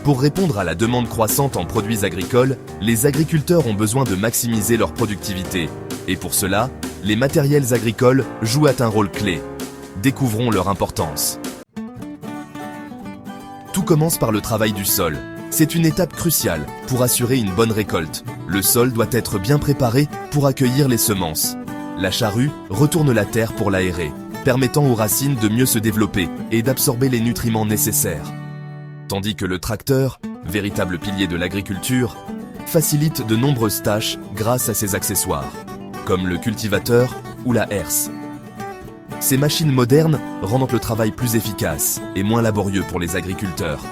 Pour répondre à la demande croissante en produits agricoles, les agriculteurs ont besoin de maximiser leur productivité. Et pour cela, les matériels agricoles jouent un rôle clé. Découvrons leur importance. Tout commence par le travail du sol. C'est une étape cruciale pour assurer une bonne récolte. Le sol doit être bien préparé pour accueillir les semences. La charrue retourne la terre pour l'aérer, permettant aux racines de mieux se développer et d'absorber les nutriments nécessaires. Tandis que le tracteur, véritable pilier de l'agriculture, facilite de nombreuses tâches grâce à ses accessoires, comme le cultivateur ou la herse. Ces machines modernes rendent le travail plus efficace et moins laborieux pour les agriculteurs.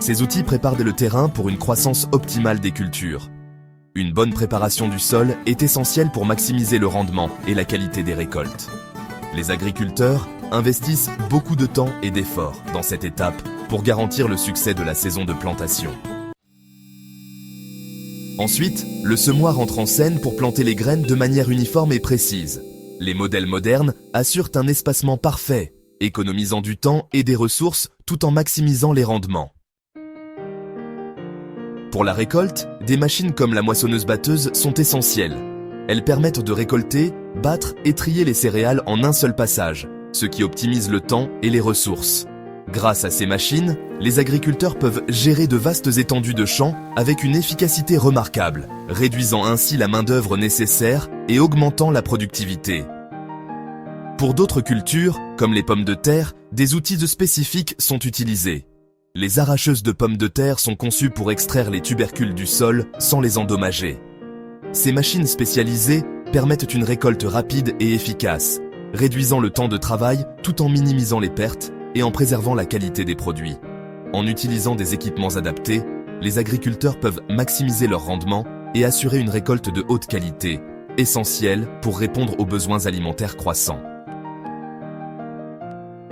Ces outils préparent le terrain pour une croissance optimale des cultures. Une bonne préparation du sol est essentielle pour maximiser le rendement et la qualité des récoltes. Les agriculteurs investissent beaucoup de temps et d'efforts dans cette étape pour garantir le succès de la saison de plantation. Ensuite, le semoir entre en scène pour planter les graines de manière uniforme et précise. Les modèles modernes assurent un espacement parfait, économisant du temps et des ressources tout en maximisant les rendements. Pour la récolte, des machines comme la moissonneuse-batteuse sont essentielles. Elles permettent de récolter, battre et trier les céréales en un seul passage, ce qui optimise le temps et les ressources. Grâce à ces machines, les agriculteurs peuvent gérer de vastes étendues de champs avec une efficacité remarquable, réduisant ainsi la main-d'œuvre nécessaire et augmentant la productivité. Pour d'autres cultures, comme les pommes de terre, des outils spécifiques sont utilisés. Les arracheuses de pommes de terre sont conçues pour extraire les tubercules du sol sans les endommager. Ces machines spécialisées permettent une récolte rapide et efficace, réduisant le temps de travail tout en minimisant les pertes et en préservant la qualité des produits. En utilisant des équipements adaptés, les agriculteurs peuvent maximiser leur rendement et assurer une récolte de haute qualité, essentielle pour répondre aux besoins alimentaires croissants.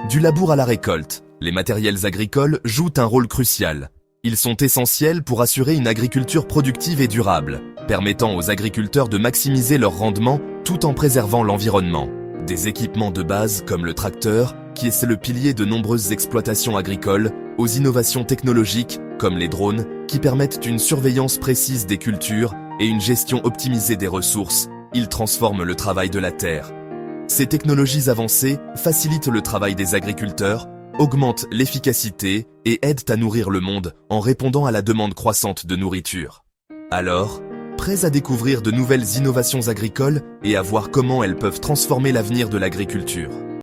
Du labour à la récolte, les matériels agricoles jouent un rôle crucial. Ils sont essentiels pour assurer une agriculture productive et durable, permettant aux agriculteurs de maximiser leur rendement tout en préservant l'environnement. Des équipements de base comme le tracteur, qui est le pilier de nombreuses exploitations agricoles, aux innovations technologiques comme les drones, qui permettent une surveillance précise des cultures et une gestion optimisée des ressources, ils transforment le travail de la terre. Ces technologies avancées facilitent le travail des agriculteurs, augmentent l'efficacité et aident à nourrir le monde en répondant à la demande croissante de nourriture. Alors, prêts à découvrir de nouvelles innovations agricoles et à voir comment elles peuvent transformer l'avenir de l'agriculture?